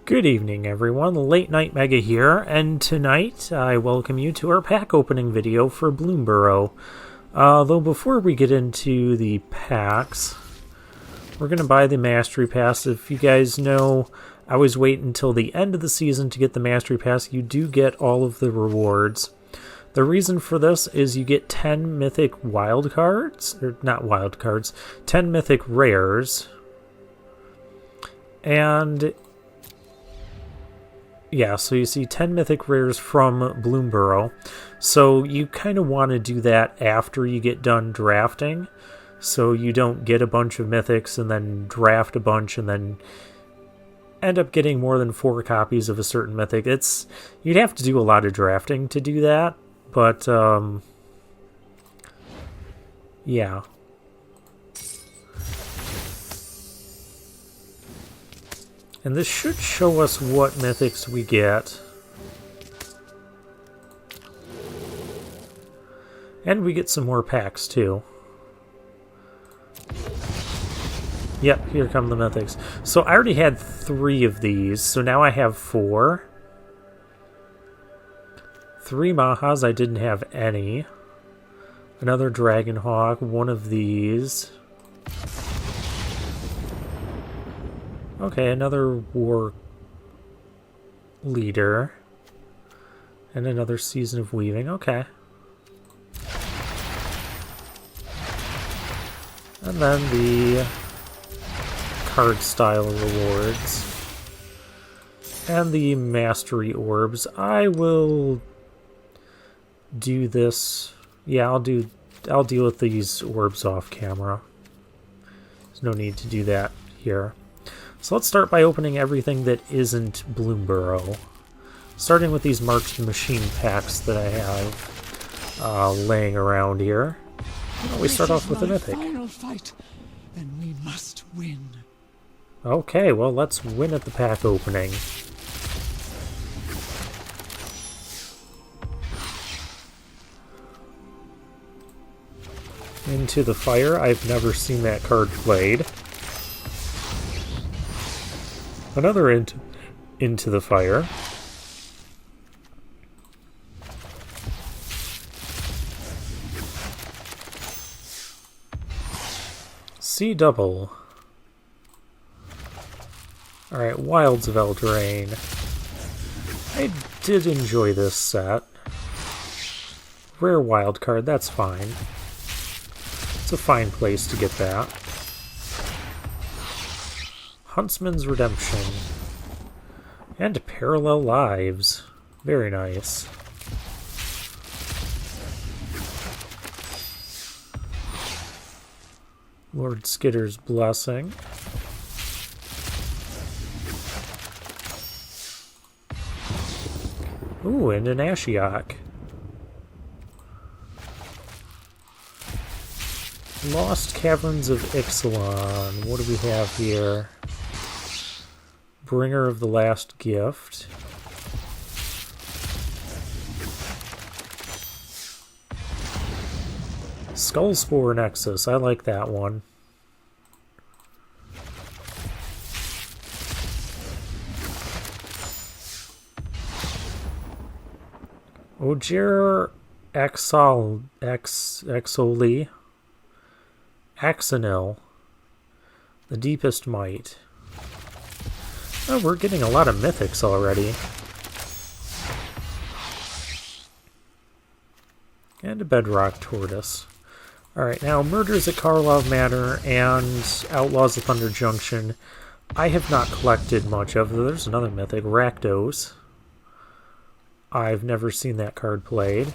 Good evening, everyone. Late Night Mega here, and tonight I welcome you to our pack opening video for Bloomburrow. Though before we get into the packs, we're going to buy the Mastery Pass. If you guys know, I always wait until the end of the season to get the Mastery Pass. You do get all of the rewards. The reason for this is you get 10 mythic wild cards, or not wild cards, 10 mythic rares. And yeah, so you see 10 mythic rares from Bloomburrow. So you kind of want to do that after you get done drafting. So you don't get a bunch of mythics and then draft a bunch and then end up getting more than 4 copies of a certain mythic. You'd have to do a lot of drafting to do that. But, yeah. And this should show us what mythics we get. And we get some more packs, too. Yep, here come the mythics. So I already had 3 of these, so now I have 4. 3 Mahas, I didn't have any. Another Dragonhawk, one of these. Okay, another War Leader. And another Season of Weaving. Okay. And then the card style rewards. And the Mastery Orbs. I will do this. Yeah, I'll deal with these orbs off camera. There's no need to do that here. So let's start by opening everything that isn't Bloomburrow. Starting with these Marked Machine packs that I have laying around here. We start off with a mythic. Final fight, and we must win. Okay, well let's win at the pack opening. Into the Fire. I've never seen that card played. Another into the Fire. C double. Alright, Wilds of Eldraine. I did enjoy this set. Rare wild card, that's fine. It's a fine place to get that. Huntsman's Redemption. And Parallel Lives. Very nice. Lord Skitter's Blessing. Ooh, and an Ashiok. Lost Caverns of Ixalan. What do we have here? Bringer of the Last Gift. Skullspore Nexus. I like that one. Ogier Exoli. Axonil. The Deepest Might. Oh, we're getting a lot of mythics already. And a Bedrock Tortoise. Alright, now Murders at Karlov Manor and Outlaws of Thunder Junction. I have not collected much of. There's another mythic, Rakdos. I've never seen that card played.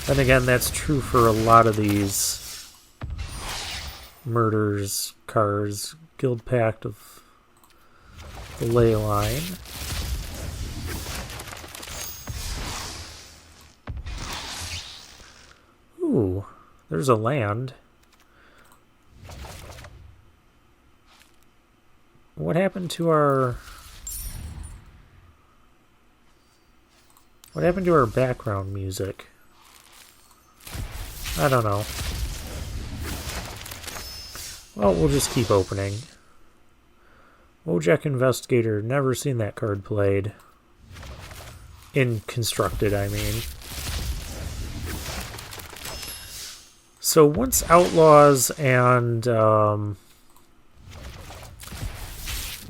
Then again, that's true for a lot of these Murders cards. Guild Pact of the Ley Line. Ooh, there's a land. What happened to our... What happened to our background music? I don't know. Well, we'll just keep opening. Wojak Investigator, never seen that card played. In Constructed, I mean. So once Outlaws and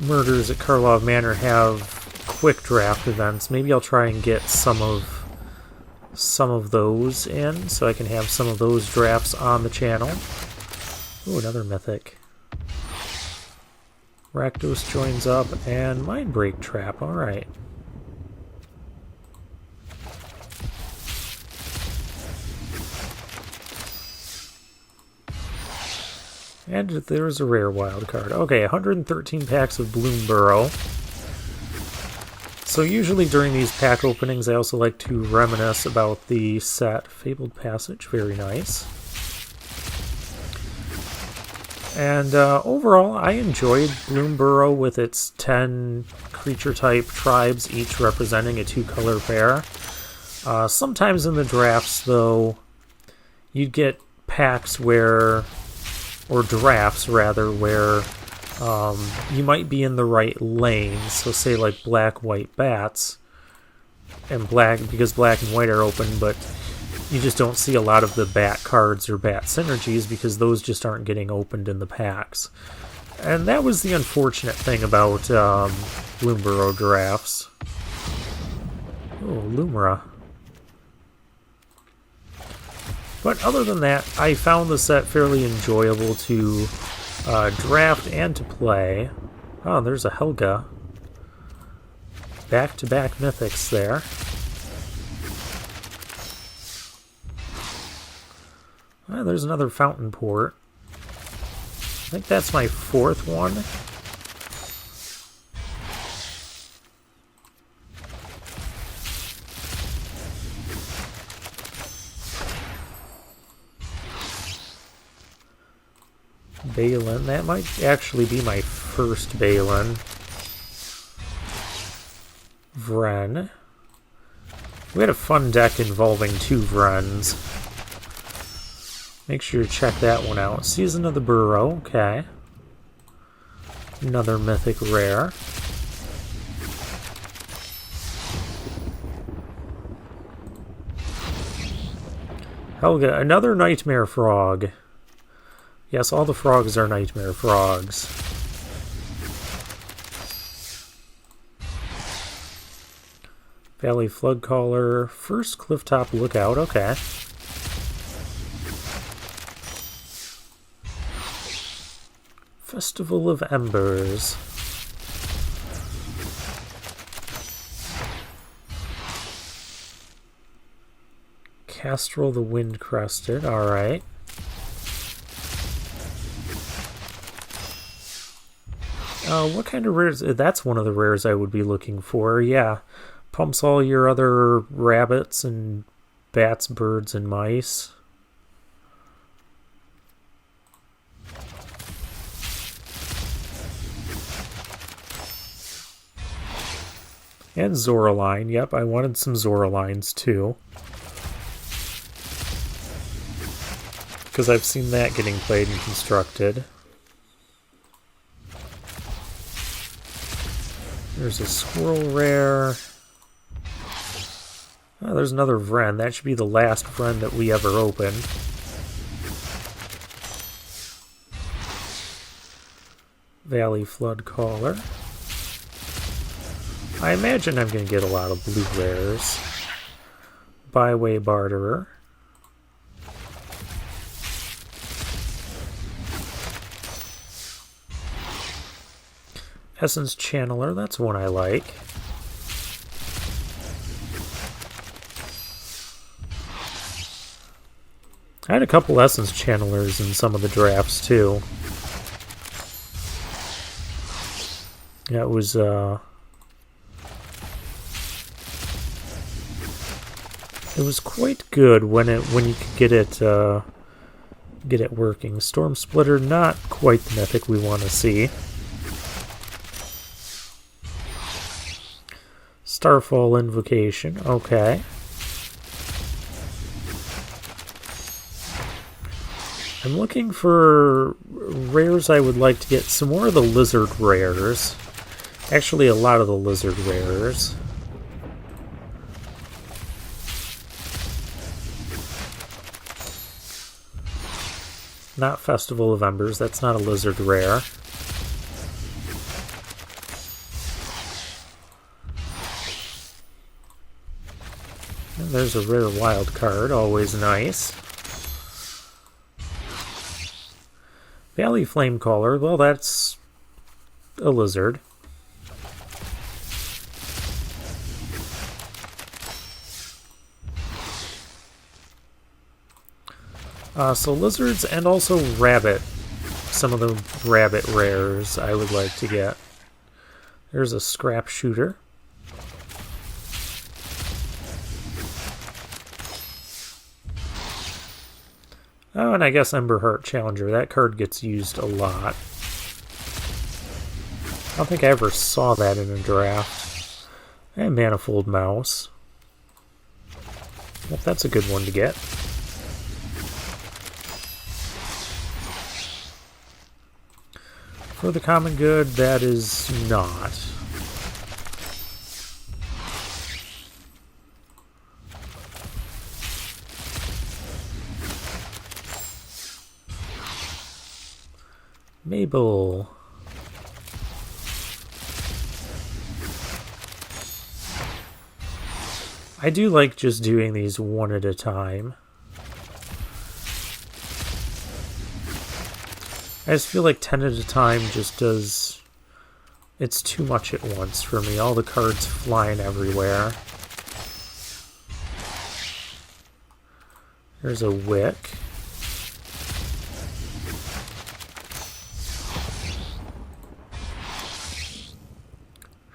Murders at Karlov Manor have quick draft events, maybe I'll try and get some of those in, so I can have some of those drafts on the channel. Ooh, another mythic. Rakdos joins up, and Mindbreak Trap, alright. And there's a rare wild card. Okay, 113 packs of Bloomburrow. So usually during these pack openings, I also like to reminisce about the set. Fabled Passage, very nice. And overall, I enjoyed Bloomburrow with its 10 creature-type tribes, each representing a 2-color pair. Sometimes in the drafts, though, you'd get packs where... or drafts, rather, where you might be in the right lane. So say like black-white bats, and because black and white are open, but you just don't see a lot of the bat cards or bat synergies because those just aren't getting opened in the packs. And that was the unfortunate thing about Bloomburrow drafts. Oh, Lumra. But other than that, I found the set fairly enjoyable to draft and to play. Oh, there's a Helga. Back-to-back mythics there. Oh, there's another Fountain Port. I think that's my 4th one. Balin, that might actually be my first Balin. Vren. We had a fun deck involving 2 Vrens. Make sure to check that one out. Season of the Burrow, okay. Another mythic rare. Helga, another Nightmare Frog. Yes, all the frogs are Nightmare Frogs. Valley Floodcaller, first Clifftop Lookout, okay. Festival of Embers. Castrel the Wind-Crested, alright. What kind of rares? That's one of the rares I would be looking for, yeah. Pumps all your other rabbits and bats, birds, and mice. And Zoraline, yep, I wanted some Zoralines too. Because I've seen that getting played and constructed. There's a Squirrel Rare. Oh, there's another Vren. That should be the last Vren that we ever open. Valley Floodcaller. I imagine I'm going to get a lot of blue rares. Byway Barterer. Essence Channeler, that's one I like. I had a couple Essence Channelers in some of the drafts too. Yeah, it was quite good when you could get it working. Storm Splitter, not quite the mythic we want to see. Starfall Invocation, okay. I'm looking for rares I would like to get. Some more of the lizard rares. Actually, a lot of the lizard rares. Not Festival of Embers, that's not a lizard rare. And there's a rare wild card, always nice. Valley Flamecaller, well, that's a lizard. So lizards and also rabbit. Some of the rabbit rares I would like to get. There's a scrap shooter. Oh, and I guess Emberheart Challenger. That card gets used a lot. I don't think I ever saw that in a draft. And Manifold Mouse. Yep, that's a good one to get. For the common good, that is not. Mabel. I do like just doing these one at a time. I just feel like 10 at a time just does... It's too much at once for me. All the cards flying everywhere. There's a Wick.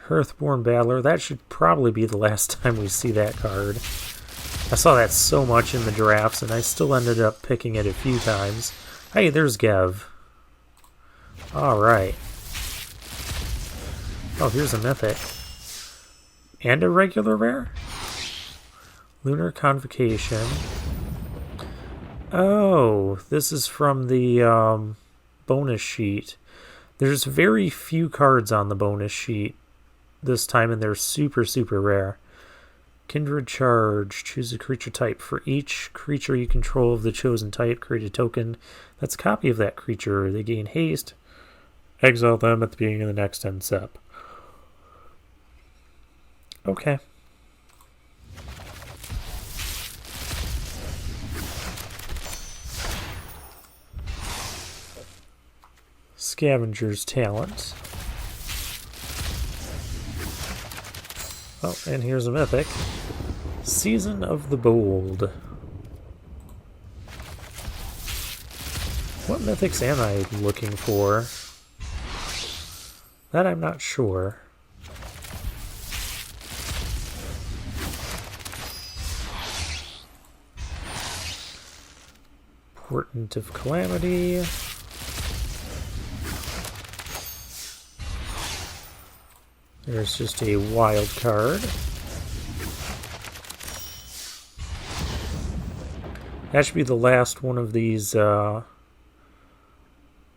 Hearthborn Battler. That should probably be the last time we see that card. I saw that so much in the drafts, and I still ended up picking it a few times. Hey, there's Gev. Alright. Oh, here's a mythic. And a regular rare? Lunar Convocation. Oh, this is from the bonus sheet. There's very few cards on the bonus sheet this time, and they're super, super rare. Kindred Charge. Choose a creature type. For each creature you control of the chosen type, create a token that's a copy of that creature. They gain haste. Exile them at the beginning of the next end step. Okay. Scavenger's Talent. Oh, and here's a mythic. Season of the Bold. What mythics am I looking for? That I'm not sure. Portent of Calamity. There's just a wild card. That should be the last one of these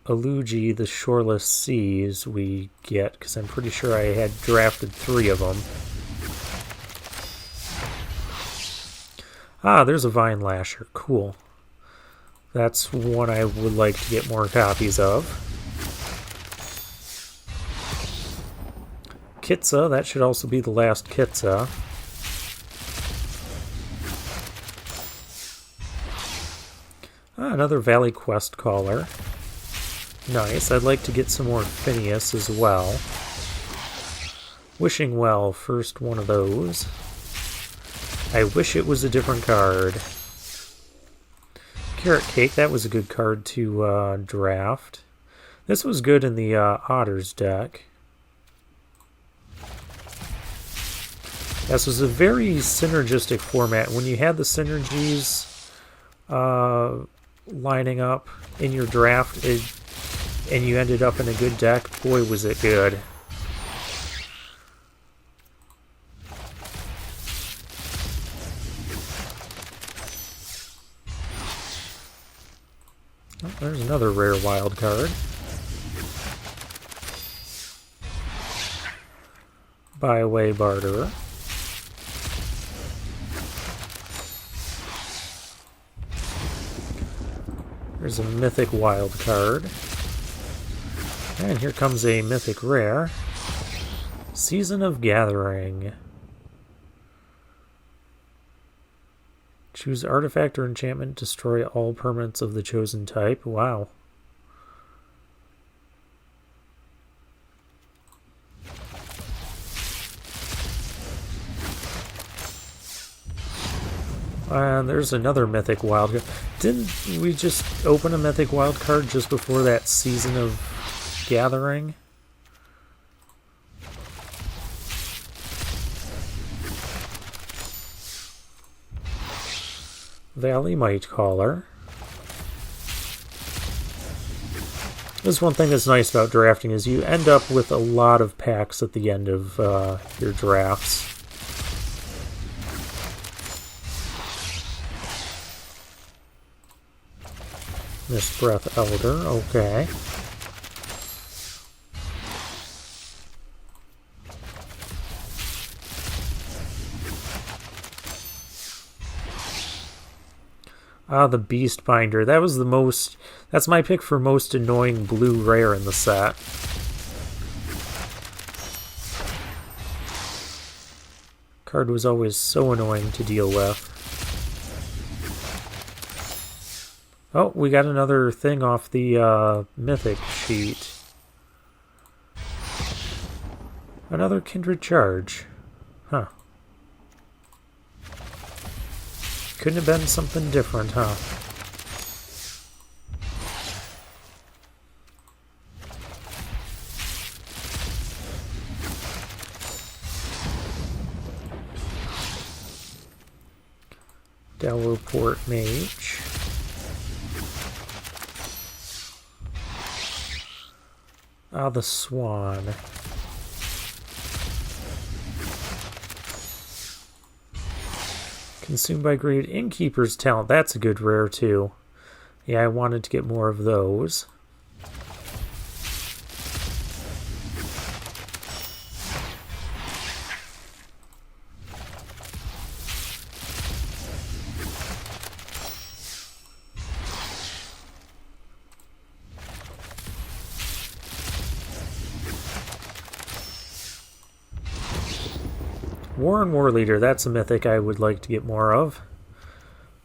Elugi, the Shoreless Seas, we get, because I'm pretty sure I had drafted 3 of them. Ah, there's a Vine Lasher. Cool. That's one I would like to get more copies of. Kitza, that should also be the last Kitza. Ah, another Valley Quest Caller. Nice. I'd like to get some more Phineas as well. Wishing Well, first one of those. I wish it was a different card. Carrot Cake, that was a good card to draft. This was good in the Otters deck. This was a very synergistic format. When you had the synergies lining up in your draft, and you ended up in a good deck, boy was it good. Oh, there's another rare wild card. Buy away barterer. There's a mythic wild card. And here comes a mythic rare. Season of Gathering. Choose artifact or enchantment, destroy all permanents of the chosen type. Wow. And there's another mythic wild card. Didn't we just open a mythic wild card just before that Season of Gathering? Valley Might Caller. This one thing that's nice about drafting is you end up with a lot of packs at the end of your drafts. Mist Breath Elder, okay. Ah, the Beast Binder. That was the most... That's my pick for most annoying blue rare in the set. Card was always so annoying to deal with. Oh, we got another thing off the Mythic sheet. Another Kindred Charge. Huh. Couldn't have been something different, huh? Delaware Mage. Ah, the Swan. Consumed by Greed. Innkeeper's Talent. That's a good rare, too. Yeah, I wanted to get more of those. Warren War Leader, that's a mythic I would like to get more of.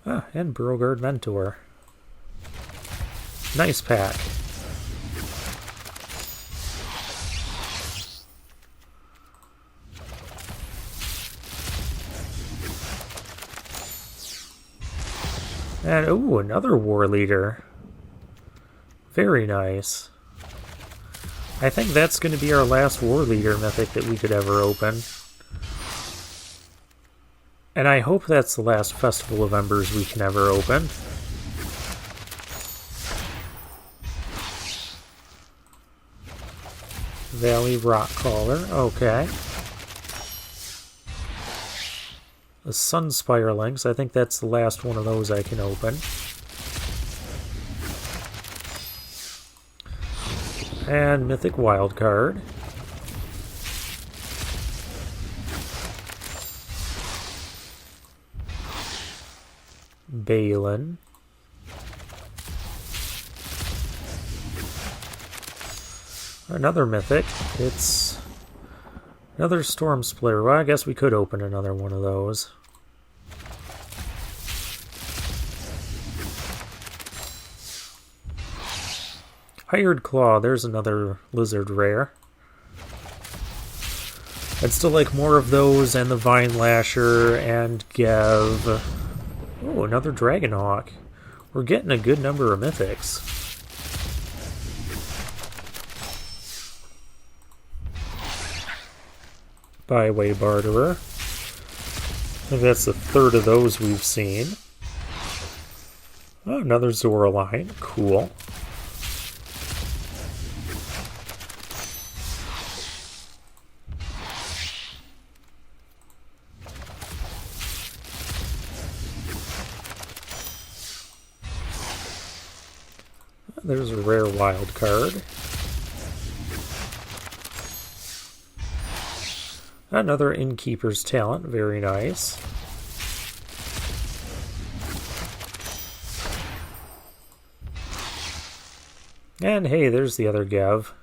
Ah, and Beauregard Mentor. Nice pack. And, ooh, another War Leader. Very nice. I think that's going to be our last War Leader mythic that we could ever open. And I hope that's the last Festival of Embers we can ever open. Valley Rockcaller, okay. The Sunspire Links, I think that's the last one of those I can open. And Mythic Wildcard. Balin. Another mythic. It's another Storm Splitter. Well, I guess we could open another one of those. Hired Claw. There's another lizard rare. I'd still like more of those and the Vine Lasher and Gev. Oh, another Dragonhawk. We're getting a good number of mythics. Byway Barterer. I think that's the third of those we've seen. Oh, another Zoraline. Cool. There's a rare wild card. Another Innkeeper's Talent, very nice. And hey, there's the other Gev.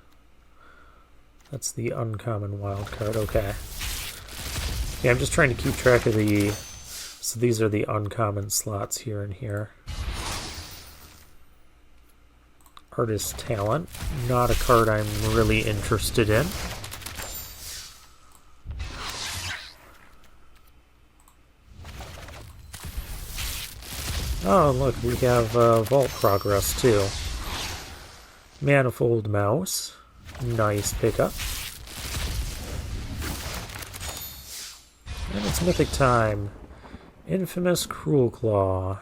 That's the uncommon wild card, okay. Yeah, I'm just trying to keep track of the... So these are the uncommon slots here and here. Artist Talent, not a card I'm really interested in. Oh, look, we have Vault Progress, too. Manifold Mouse. Nice pickup. And it's Mythic time. Infamous Cruel Claw.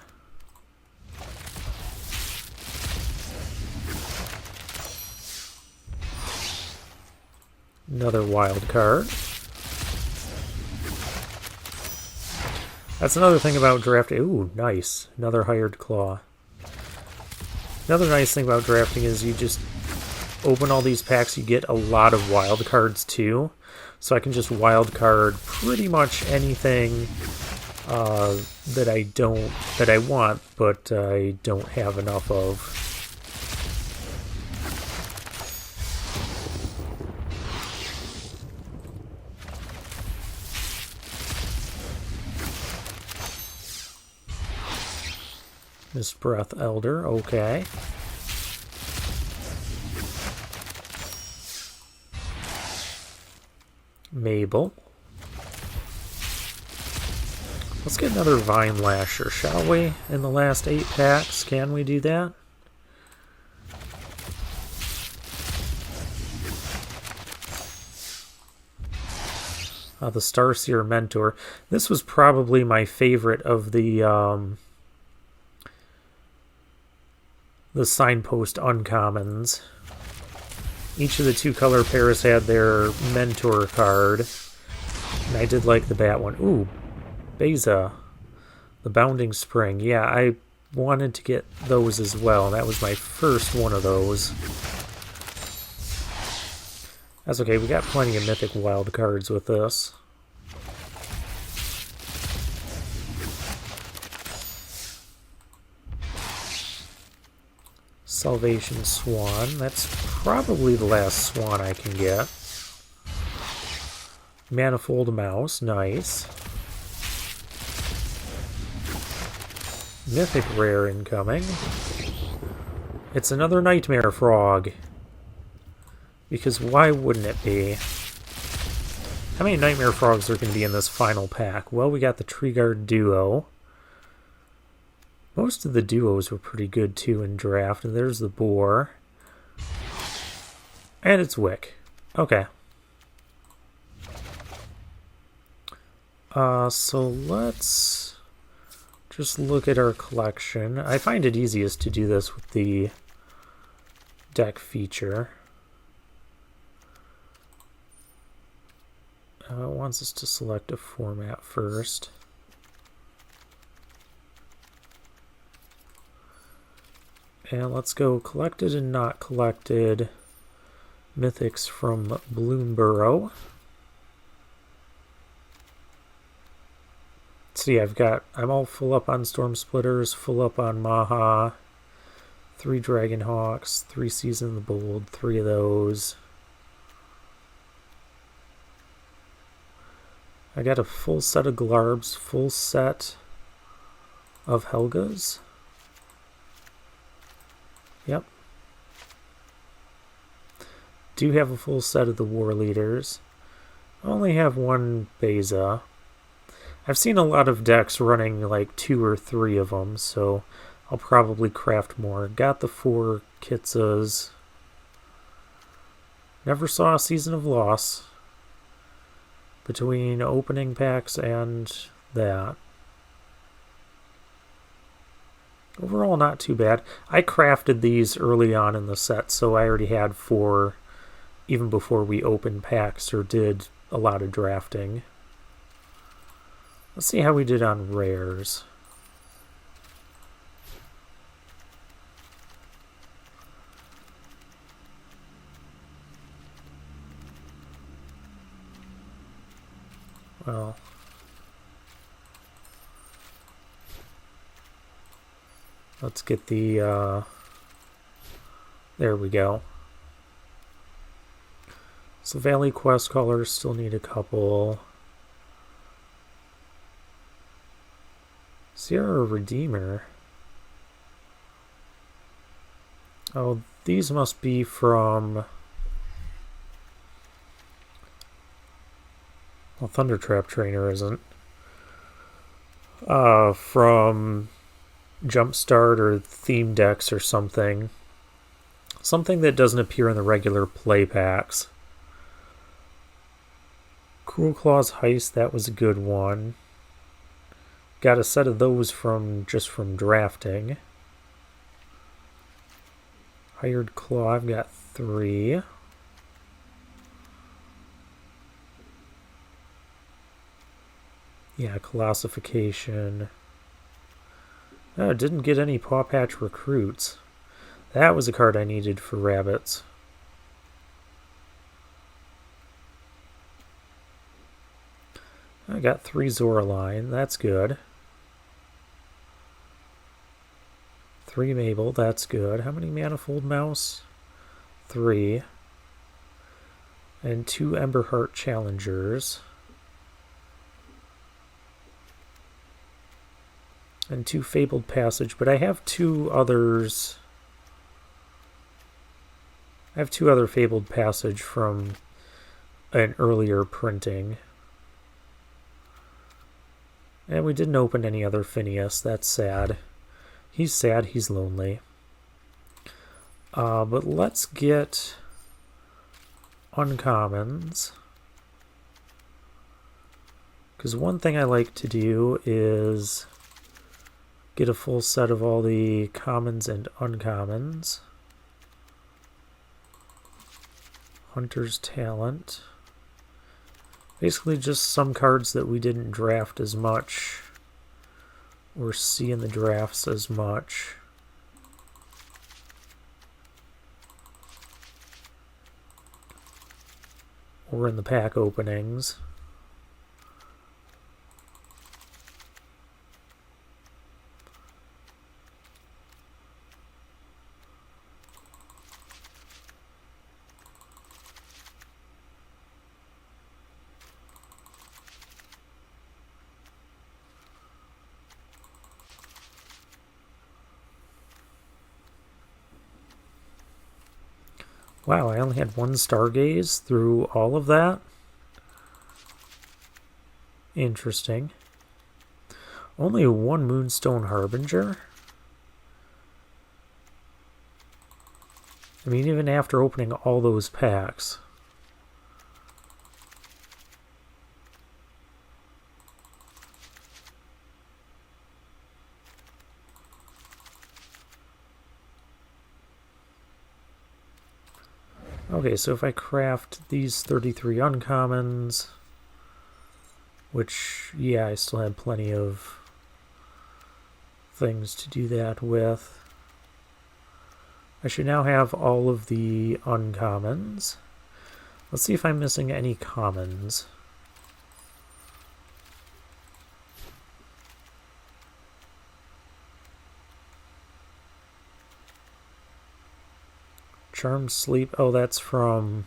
Another wild card. That's another thing about drafting. Ooh, nice. Another Hired Claw. Another nice thing about drafting is you just open all these packs, you get a lot of wild cards too. So I can just wild card pretty much anything that I want, but I don't have enough of. Miss Breath Elder, okay. Mabel. Let's get another Vine Lasher, shall we? In the last 8 packs, can we do that? The Starseer Mentor. This was probably my favorite of the Signpost uncommons. Each of the 2 color pairs had their mentor card. And I did like the bat one. Ooh, Beza. The Bounding Spring. Yeah, I wanted to get those as well. That was my first one of those. That's okay, we got plenty of mythic wild cards with this. Salvation Swan. That's probably the last Swan I can get. Manifold Mouse. Nice. Mythic Rare incoming. It's another Nightmare Frog. Because why wouldn't it be? How many Nightmare Frogs are going to be in this final pack? Well, we got the Treeguard Duo. Most of the duos were pretty good too in draft. And there's the Boar. And it's Wick. Okay. So let's just look at our collection. I find it easiest to do this with the deck feature. It wants us to select a format first. And let's go collected and not collected mythics from Bloomburrow. See, I'm all full up on Storm Splitters, full up on Maha, 3 Dragonhawks, 3 Season of the Bold, 3 of those. I got a full set of Glarbs, full set of Helgas. Yep. Do have a full set of the War Leaders. I only have 1 Beza. I've seen a lot of decks running like 2 or 3 of them, so I'll probably craft more. Got the 4 Kitsas. Never saw a Season of Loss between opening packs and that. Overall, not too bad. I crafted these early on in the set, so I already had 4 even before we opened packs or did a lot of drafting. Let's see how we did on rares. Well, let's get the, there we go. So Valley Quest colors still need a couple. Sierra Redeemer. Oh, these must be from... Well, Thundertrap Trainer isn't. From Jumpstart or Theme Decks or something. Something that doesn't appear in the regular play packs. Cruel Claw's Heist, that was a good one. Got a set of those from drafting. Hired Claw, I've got 3. Yeah, Colossification. Oh, didn't get any Paw Patch Recruits. That was a card I needed for rabbits. I got 3 Zoraline, that's good. 3 Mabel, that's good. How many Manifold Mouse? 3. And 2 Emberheart Challengers. And 2 Fabled Passage, but I have 2 others. I have 2 other Fabled Passage from an earlier printing. And we didn't open any other Phineas, that's sad. He's sad, he's lonely. But let's get uncommons. Because one thing I like to do is get a full set of all the commons and uncommons. Hunter's Talent. Basically just some cards that we didn't draft as much or see in the drafts as much. Or in the pack openings. Wow, I only had 1 Stargaze through all of that. Interesting. Only 1 Moonstone Harbinger? I mean, even after opening all those packs. Okay, so if I craft these 33 uncommons, which, yeah, I still had plenty of things to do that with. I should now have all of the uncommons. Let's see if I'm missing any commons. Charmed Sleep. Oh, that's from...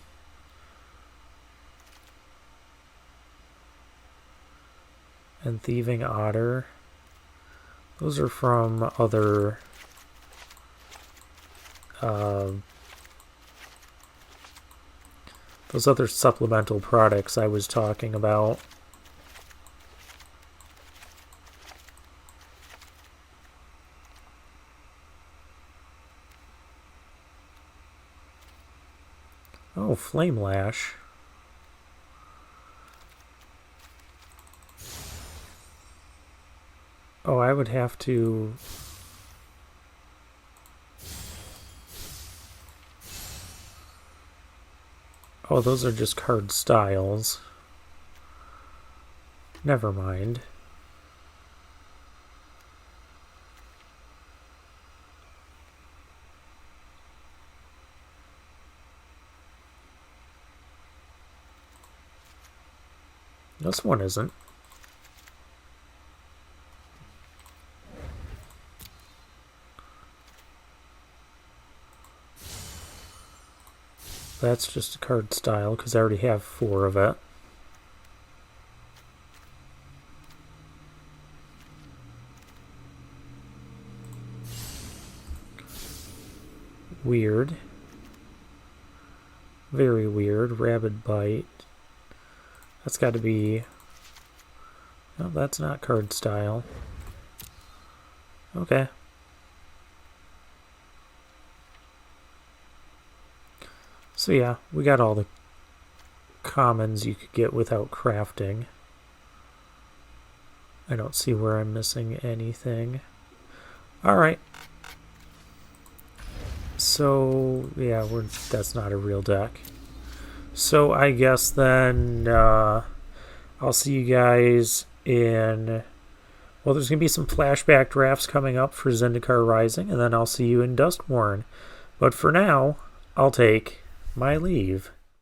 And Thieving Otter. Those are from other... those other supplemental products I was talking about. Oh, Flame Lash. Oh, I would have to... Oh, those are just card styles. Never mind. This one isn't. That's just a card style because I already have 4 of it. Weird. Very weird. Rabid Bite. That's got to be... No, that's not card style. Okay. So yeah, we got all the commons you could get without crafting. I don't see where I'm missing anything. Alright. So, yeah, that's not a real deck. So I guess then I'll see you guys in... Well, there's going to be some flashback drafts coming up for Zendikar Rising, and then I'll see you in Dustborn. But for now, I'll take my leave.